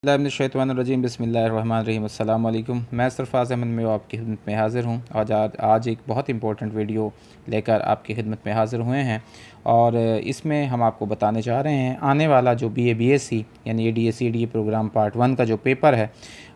बिस्मिल्लाहिर्रहमानिर्रहीम बिस्मिल्लाहिर्रहमानिर्रहीम अस्सलाम वालेकुम। मैं सरफराज अहमद में आपकी खिदमत में हाज़िर हूँ। आज एक बहुत इंपॉर्टेंट वीडियो लेकर आपकी खिदमत में हाज़िर हुए हैं और इसमें हम आपको बताने जा रहे हैं आने वाला जो BA BSc यानी ADA-CDA प्रोग्राम पार्ट 1 का जो पेपर है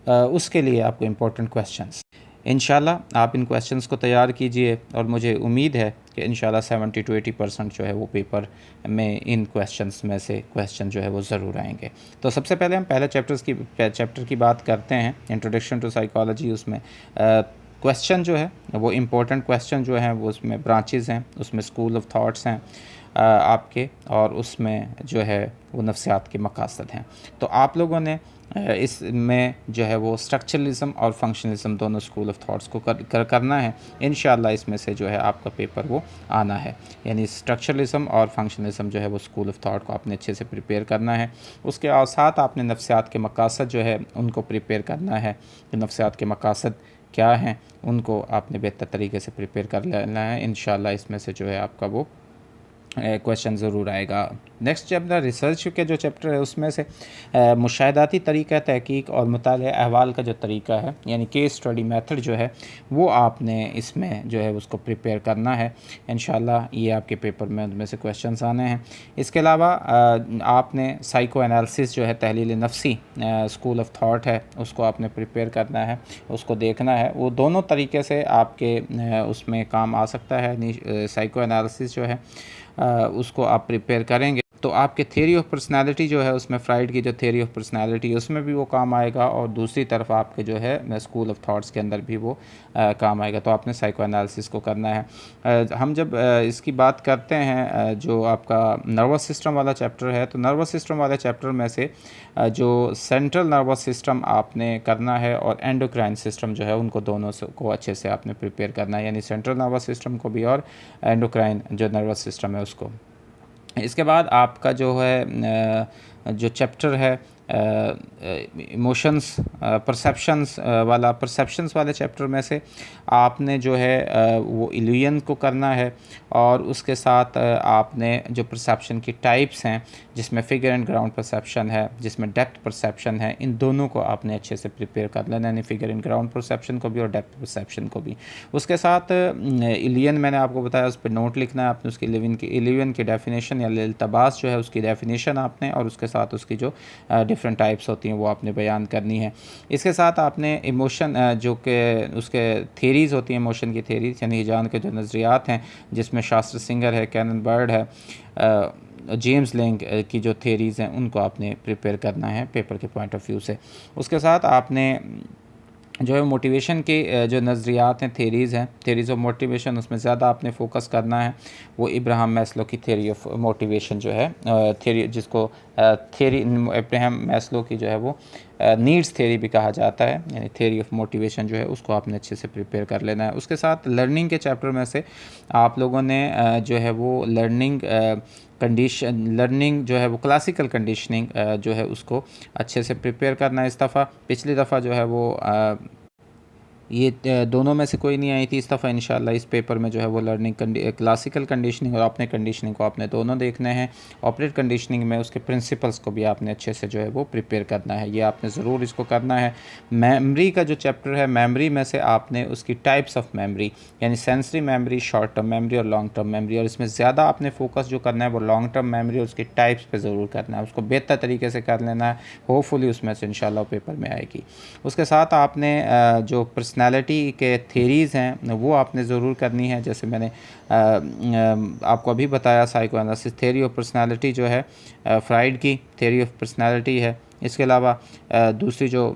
उसके लिए आपको इम्पोर्टेंट क्वेश्चंस इंशाल्लाह आप इन क्वेश्चंस को तैयार कीजिए और मुझे उम्मीद है कि इंशाल्लाह 70 to 80% जो है वो पेपर में इन क्वेश्चंस में से क्वेश्चन जो है वो ज़रूर आएंगे। तो सबसे पहले हम पहले चैप्टर की बात करते हैं, इंट्रोडक्शन टू साइकोलॉजी। उसमें क्वेश्चन जो है वो इम्पोर्टेंट क्वेश्चन जो हैं वो उसमें ब्रांचेज़ हैं, उसमें स्कूल ऑफ थाट्स हैं आपके, और उसमें जो है वो नफ्सियात के मकासद हैं। तो आप लोगों ने इसमें जो है वो स्ट्रक्चरलिज्म और फंक्शनलिज्म दोनों स्कूल ऑफ थाट्स को करना है। इंशाल्लाह इसमें से जो है आपका पेपर वो आना है, यानी स्ट्रक्चरलिज्म और फंक्शनलिज्म जो है वो स्कूल ऑफ थाट को आपने अच्छे से प्रिपेयर करना है। उसके साथ आपने नफ्सियात के मकासद जो है उनको प्रिपेयर करना है कि नफ्सियात के मकासद क्या हैं, उनको आपने बेहतर तरीके से प्रिपेयर कर लेना है। इंशाल्लाह इसमें से जो है आपका वो क्वेश्चन ज़रूर आएगा। नेक्स्ट चैप्टर रिसर्च के जो चैप्टर है उसमें से मुशाहिदाती तरीक़ा तहक़ीक़ और मुताले अहवाल का जो तरीक़ा है यानी केस स्टडी मेथड जो है वो आपने इसमें जो है उसको प्रिपेयर करना है। इंशाल्लाह ये आपके पेपर में उनमें से क्वेश्चंस आने हैं। इसके अलावा आपने साइको एनालिसिस जो है तहलील नफ्सी स्कूल ऑफ थाट है उसको आपने प्रिपेयर करना है, उसको देखना है। वो दोनों तरीके से आपके उसमें काम आ सकता है। साइको एनालिसिस जो है उसको आप प्रिपेयर करेंगे तो आपके थ्योरी ऑफ पर्सनालिटी जो है उसमें फ्राइड की जो थ्योरी ऑफ पर्सनालिटी है उसमें भी वो काम आएगा, और दूसरी तरफ आपके जो है स्कूल ऑफ थाट्स के अंदर भी वो काम आएगा। तो आपने साइको एनालिसिस को करना है। हम जब इसकी बात करते हैं जो आपका नर्वस सिस्टम वाला चैप्टर है, तो नर्वस सिस्टम वाले चैप्टर में से जो सेंट्रल नर्वस सिस्टम आपने करना है और एंडोक्राइन सिस्टम जो है उनको दोनों को अच्छे से आपने प्रिपेयर करना है, यानी सेंट्रल नर्वस सिस्टम को भी और एंडोक्राइन जो नर्वस सिस्टम है उसको। इसके बाद आपका जो है जो चैप्टर है इमोशंस परसेप्शंस वाले चैप्टर में से आपने जो है वो इल्यूजन को करना है, और उसके साथ आपने जो परसेप्शन की टाइप्स हैं जिसमें फिगर एंड ग्राउंड परसेप्शन है, जिसमें डेप्थ परसेप्शन है, इन दोनों को आपने अच्छे से प्रिपेयर कर लेना, यानी फिगर एंड ग्राउंड परसेप्शन को भी और डेप्थ परसेप्शन को भी। उसके साथ इल्यूजन मैंने आपको बताया, उस पर नोट लिखना है आपने, उसकी इल्यूजन की डेफिनेशन या इल्तबास जो है उसकी डेफिनेशन आपने, और उसके साथ उसकी जो डिफरेंट टाइप्स होती हैं वो आपने बयान करनी है। इसके साथ आपने इमोशन जो कि उसके थेरीज़ होती हैं, इमोशन की थेरीज़ यानी हिजान के जो नज़रियात हैं, जिसमें शास्त्र सिंगर है, कैनन बर्ड है, जेम्स लैंग की जो थेरीज़ हैं उनको आपने प्रिपेयर करना है पेपर के पॉइंट ऑफ व्यू से। उसके साथ आपने जो है मोटिवेशन के जो नज़रियात हैं, थेरीज़ हैं, थेरीज़ ऑफ मोटिवेशन, उसमें ज़्यादा आपने फोकस करना है। वो इब्राहम मैस्लो की थेरी ऑफ मोटिवेशन जो है थेरी, जिसको थेरी इब्राहम मैस्लो की जो है वो नीड्स थेरी भी कहा जाता है, यानी थेरी ऑफ मोटिवेशन जो है उसको आपने अच्छे से प्रिपेयर कर लेना है। उसके साथ लर्निंग के चैप्टर में से आप लोगों ने जो है वो लर्निंग जो है वो क्लासिकल कंडीशनिंग जो है उसको अच्छे से प्रिपेयर करना है। इस दफ़ा पिछली दफ़ा जो है वो ये दोनों में से कोई नहीं आई थी। इस दफ़ा इंशाल्लाह इस पेपर में जो है वो लर्निंग क्लासिकल कंडीशनिंग और अपने कंडीशनिंग को आपने दोनों देखने हैं। ऑपरेट कंडीशनिंग में उसके प्रिंसिपल्स को भी आपने अच्छे से जो है वो प्रिपेयर करना है, ये आपने ज़रूर इसको करना है। मेमोरी का जो चैप्टर है, मेमोरी में से आपने उसकी टाइप्स ऑफ मेमोरी यानी sensory memory, short term memory और लॉन्ग टर्म मेमोरी, और इसमें ज़्यादा आपने फोकस जो करना है वो लॉन्ग टर्म मेमोरी और उसकी टाइप्स पर ज़रूर करना है, उसको बेहतर तरीके से कर लेना है। होपफुली उसमें से इंशाल्लाह पेपर में आएगी। उसके साथ आपने जो पर्सनालिटी के थेरीज़ हैं वो आपने ज़रूर करनी है। जैसे मैंने आपको अभी बताया, psycho analysis theory of personality जो है फ्राइड की थेरी ऑफ पर्सनालिटी है। इसके अलावा दूसरी जो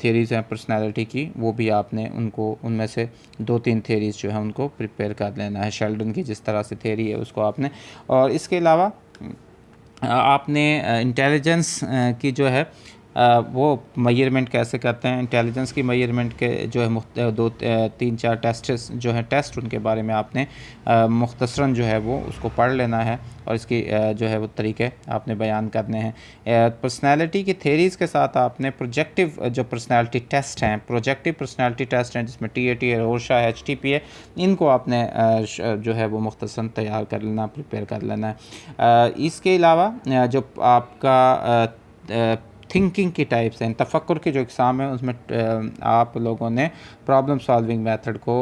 थेरीज़ हैं पर्सनालिटी की वो भी आपने उनमें से 2-3 थेरीज़ जो है उनको प्रिपेयर कर लेना है। शेल्डन की जिस तरह से थेरी है उसको आपने, और इसके अलावा आपने इंटेलिजेंस की जो है वो मेजरमेंट कैसे करते हैं, इंटेलिजेंस की मेजरमेंट के जो है 2-3-4 टेस्ट जो हैं टेस्ट, उनके बारे में आपने मुख्तसरन जो है वो उसको पढ़ लेना है, और इसकी जो है वो तरीके आपने बयान करने हैं। पर्सनालिटी की थेरीज़ के साथ आपने प्रोजेक्टिव जो पर्सनालिटी टेस्ट हैं, प्रोजेक्टिव पर्सनालिटी टेस्ट हैं जिसमें TAT है, रोशा है, HTP है, इनको आपने जो है वो मुख्तसरन तैयार कर लेना, प्रिपेयर कर लेना है। इसके अलावा जो आपका थिंकिंग की टाइप्स हैं। तफक्कुर के जो एग्ज़ाम है उसमें आप लोगों ने प्रॉब्लम सॉल्विंग मेथड को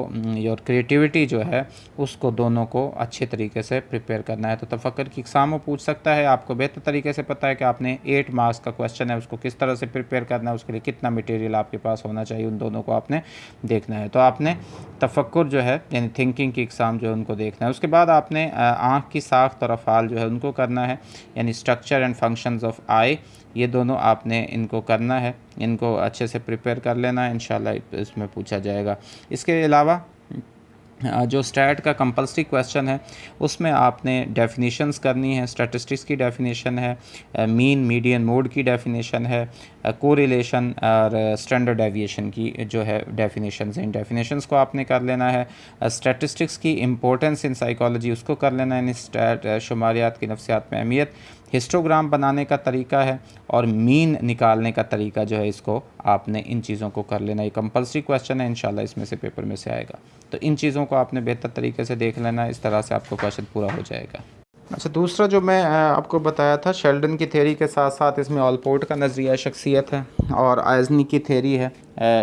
और क्रिएटिविटी जो है उसको दोनों को अच्छे तरीके से प्रिपेयर करना है। तो तफक्कुर की एग्ज़ाम में पूछ सकता है, आपको बेहतर तरीके से पता है कि आपने 8 मार्क्स का क्वेश्चन है उसको किस तरह से प्रिपेयर करना है, उसके लिए कितना मटेरियल आपके पास होना चाहिए, उन दोनों को आपने देखना है। तो आपने तफक्कुर जो है यानी थिंकिंग की एग्ज़ाम जो है उनको देखना है। उसके बाद आपने आँख की साख्त और अफ़ाल जो है उनको करना है, यानी स्ट्रक्चर एंड फंक्शंस ऑफ आई, ये दोनों आपने इनको करना है, इनको अच्छे से प्रिपेयर कर लेना है, इंशाल्लाह इसमें पूछा जाएगा। इसके अलावा जो स्टैट का कंपल्सरी क्वेश्चन है उसमें आपने डेफिनेशंस करनी है। स्टैटिस्टिक्स की डेफिनेशन है, मीन मीडियन मोड की डेफिनेशन है, कोरिलेशन और स्टैंडर्ड डेविएशन की जो है डेफिनेशंस हैं, इन डेफिनेशंस को आपने कर लेना है। स्टैटिस्टिक्स की इम्पोर्टेंस इन साइकोलॉजी उसको कर लेना है, स्टैट शुमारियात की नफ्सियात में अहमियत, हिस्टोग्राम बनाने का तरीका है और मीन निकालने का तरीका जो है इसको आपने इन चीज़ों को कर लेना। ये कंपल्सरी क्वेश्चन है, इंशाल्लाह इसमें से पेपर में से आएगा। तो इन चीज़ों को आपने बेहतर तरीके से देख लेना, इस तरह से आपको क्वेश्चन पूरा हो जाएगा। अच्छा, दूसरा जो मैं आपको बताया था शेल्डन की थ्योरी के साथ साथ इसमें ऑलपोर्ट का नज़रिया शख्सियत है और आइज़नी की थ्योरी है।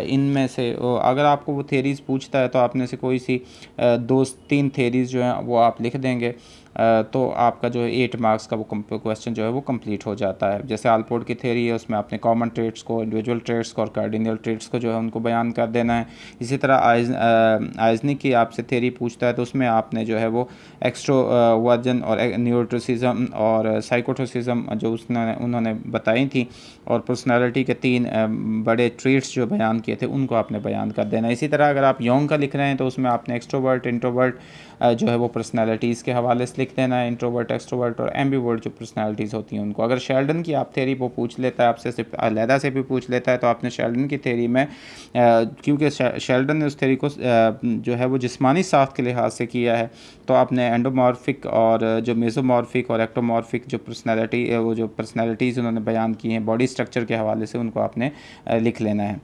इनमें से अगर आपको वो थ्योरीज़ पूछता है तो आपने से कोई सी 2-3 थ्योरीज़ जो हैं वो आप लिख देंगे, तो आपका जो है 8 मार्क्स का वो क्वेश्चन जो है वो कंप्लीट हो जाता है। जैसे ऑलपोर्ट की थ्योरी है उसमें आपने कॉमन ट्रेड्स को, इंडिविजुअल ट्रेड्स को और कार्डिनल ट्रेड्स को जो है उनको बयान कर देना है। इसी तरह आइज़नी की आपसे थ्योरी पूछता है तो उसमें आपने जो है वो एक्स्ट्रोवर्जन और न्यूरोटिसिज्म और साइकोटिसिज्म जो उन्होंने बताई थी और पर्सनालिटी के 3 बड़े ट्रेड्स जो बयान किए थे उनको आपने बयान कर देना। इसी तरह अगर आप योंग का लिख रहे हैं तो उसमें आपने एक्स्ट्रोवर्ट, इंट्रोवर्ट जो है वो पर्सनालिटीज़ के हवाले से लिख देना है, इंट्रोवर्ट, एक्सट्रोवर्ट और एम्बिवर्ट जो पर्सनालिटीज़ होती हैं उनको। अगर शेल्डन की आप थ्योरी वो पूछ लेता है आपसे, सिर्फ अलहदा से भी पूछ लेता है, तो आपने शेल्डन की थ्योरी में क्योंकि शेल्डन ने उस थ्योरी को जो है वो जिस्मानी साख्त के लिहाज से किया है, तो आपने एंडोमॉर्फिक और जो मेसोमॉर्फिक और एक्टोमॉर्फिक जो पर्सनालिटीज़ उन्होंने बयान की हैं बॉडी स्ट्रक्चर के हवाले से, उनको आपने लिख लेना है।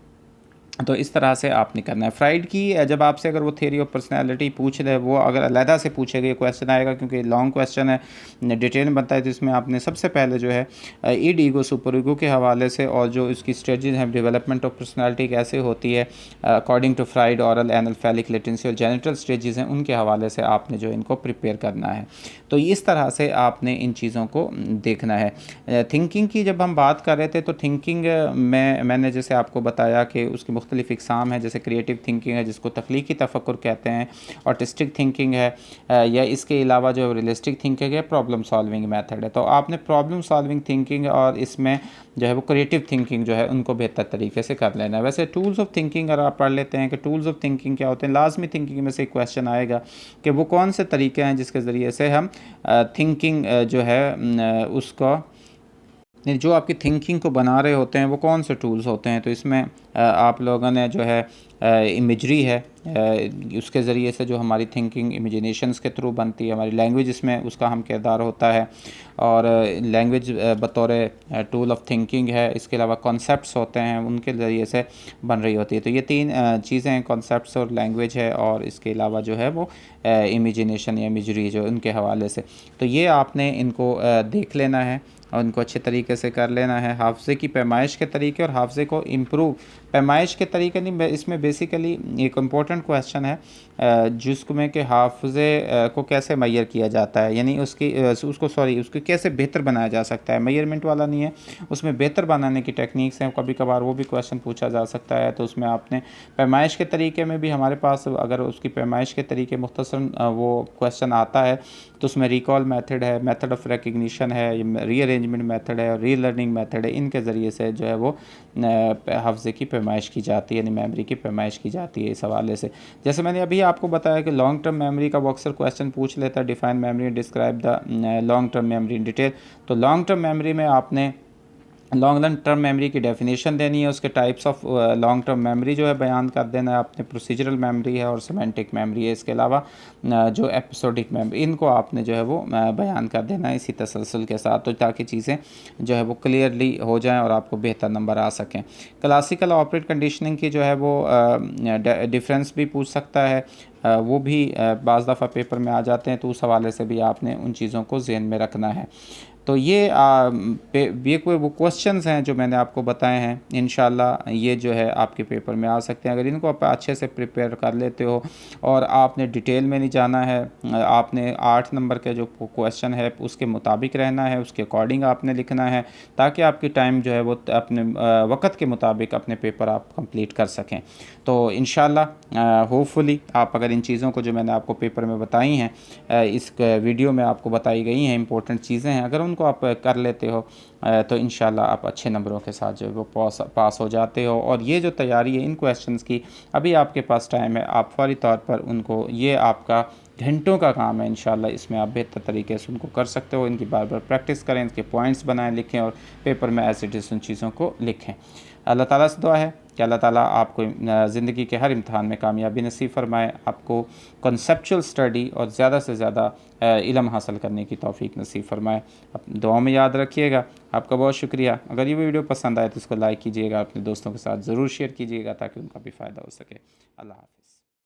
तो इस तरह से आपने करना है। फ्राइड की जब आपसे अगर वो थ्योरी ऑफ पर्सनालिटी पूछ रहे, वो अगर अलहदा से पूछेगा ये क्वेश्चन आएगा क्योंकि लॉन्ग क्वेश्चन है, डिटेल में बताया, तो इसमें आपने सबसे पहले जो है ईड ईगो सुपर ईगो के हवाले से और जो इसकी स्टेजेस हैं डेवलपमेंट ऑफ पर्सनालिटी कैसे होती है according to Freud, oral, anal, phallic, latency और जेनिटल स्टेजेस हैं, उनके हवाले से आपने जो इनको प्रिपेयर करना है। तो इस तरह से आपने इन चीज़ों को देखना है। थिंकिंग की जब हम बात कर रहे थे तो थिंकिंग में मैंने जैसे आपको बताया कि उसकी मुख्तलिफ इकसाम है, जैसे क्रिएटिव थिंकिंग है जिसको तख्लीकी तफक्कुर कहते हैं, ऑटिस्टिक थिंकिंग है, या इसके अलावा जो रियलिस्टिक थिंकिंग है, प्रॉब्लम सॉल्विंग मेथड है। तो आपने प्रॉब्लम सॉल्विंग थिंकिंग और इसमें जो है वो क्रिएटिव थिंकिंग जो है उनको बेहतर तरीके से कर लेना है। वैसे टूल्स ऑफ थिंकिंग अगर आप पढ़ लेते हैं कि टूल्स ऑफ थिंकिंग क्या होते हैं, लाजमी थिंकिंग में से एक क्वेश्चन आएगा कि वो कौन से तरीके हैं जिसके ज़रिए से हम थिंकिंग जो है उसको, जो आपकी थिंकिंग को बना रहे होते हैं वो कौन से टूल्स होते हैं। तो इसमें आप लोगों ने जो है इमेजरी है, उसके ज़रिए से जो हमारी थिंकिंग इमेजिनेशंस के थ्रू बनती है, हमारी लैंग्वेज इसमें उसका हम किरदार होता है और लैंग्वेज बतौर टूल ऑफ थिंकिंग है। इसके अलावा कॉन्सेप्ट्स होते हैं उनके ज़रिए से बन रही होती है। तो ये 3 चीज़ें हैं, कॉन्सेप्ट्स और लैंग्वेज है और इसके अलावा जो है वो इमेजिनेशन या इमेजरी जो उनके हवाले से। तो ये आपने इनको देख लेना है और उनको अच्छे तरीके से कर लेना है। हाफ़ज़े की पैमाइश के तरीके और हाफ़ज़े को इम्प्रूव, पैमाइश के तरीके नहीं, इसमें बेसिकली एक इम्पोर्टेंट क्वेश्चन है जिसमें कि हाफ़ज़े को कैसे मैयर किया जाता है, यानी उसको कैसे बेहतर बनाया जा सकता है। मेजरमेंट वाला नहीं है, उसमें बेहतर बनाने की टेक्निक्स हैं, कभी कभार वो भी क्वेश्चन पूछा जा सकता है। तो उसमें आपने पैमाइश के तरीके में भी हमारे पास अगर उसकी पैमाइश के तरीके मुख्तसर वो क्वेश्चन आता है तो उसमें रिकॉल मेथड है, मेथड ऑफ रिकग्निशन है, रीअरेंजमेंट मेथड है और रीलर्निंग मेथड है। इनके ज़रिए से जो है वो हाफ़ज़े की पैमाइश की जाती है, यानी मेमोरी की पैमाइश की जाती है। इस हवाले से जैसे मैंने अभी आपको बताया कि लॉन्ग टर्म मेमोरी का वो अक्सर क्वेश्चन पूछ लेता है, define memory, describe the long term memory in detail. तो लॉन्ग टर्म मेमोरी में आपने लॉन्ग टर्म मेमोरी की डेफिनेशन देनी है, उसके types of long term memory जो है बयान कर देना है आपने। प्रोसीजरल मेमोरी है और सिमेंटिक मेमोरी है, इसके अलावा जो एपिसोडिक मेमोरी, इनको आपने जो है वो बयान कर देना है इसी तसलसल के साथ, तो ताकि चीज़ें जो है वो क्लियरली हो जाएं और आपको बेहतर नंबर आ सकें। क्लासिकल ऑपरेट कंडीशनिंग की जो है वो डिफरेंस भी पूछ सकता है, वो भी बाज़ दफ़ा पेपर में आ जाते हैं, तो उस हवाले से भी आपने उन चीज़ों को ज़हन में रखना है। तो ये कोई वो क्वेश्चंस हैं जो मैंने आपको बताए हैं, इंशाल्लाह ये जो है आपके पेपर में आ सकते हैं। अगर इनको आप अच्छे से प्रिपेयर कर लेते हो और आपने डिटेल में नहीं जाना है, आपने 8 नंबर के जो क्वेश्चन है उसके मुताबिक रहना है, उसके अकॉर्डिंग आपने लिखना है, ताकि आपकी टाइम जो है वो अपने वक़्त के मुताबिक अपने पेपर आप कंप्लीट कर सकें। तो इंशाल्लाह होपफुली आप अगर इन चीज़ों को जो मैंने आपको पेपर में बताई हैं, इस वीडियो में आपको बताई गई हैं इंपॉर्टेंट चीज़ें हैं, अगर उनको आप कर लेते हो तो इंशाल्लाह आप अच्छे नंबरों के साथ जो है वो पास हो जाते हो। और ये जो तैयारी है इन क्वेश्चंस की, अभी आपके पास टाइम है, आप फौरी तौर पर उनको, ये आपका घंटों का काम है इंशाल्लाह, इसमें आप बेहतर तरीके से उनको कर सकते हो। इनकी बार बार प्रैक्टिस करें, इनके पॉइंट्स बनाएं, लिखें और पेपर में एज इट इज़ उन चीज़ों को लिखें। अल्लाह ताला से दुआ है कि अल्लाह ताला आपको ज़िंदगी के हर इम्तहान में कामयाबी नसीब फरमाए, आपको कॉन्सेप्चुअल स्टडी और ज़्यादा से ज़्यादा इल्म हासिल करने की तौफीक नसीब फरमाए। अब दुआ में याद रखिएगा। आपका बहुत शुक्रिया। अगर ये वीडियो पसंद आए तो इसको लाइक कीजिएगा, अपने दोस्तों के साथ ज़रूर शेयर कीजिएगा ताकि उनका भी फ़ायदा हो सके। अल्लाह हाफ़िज़।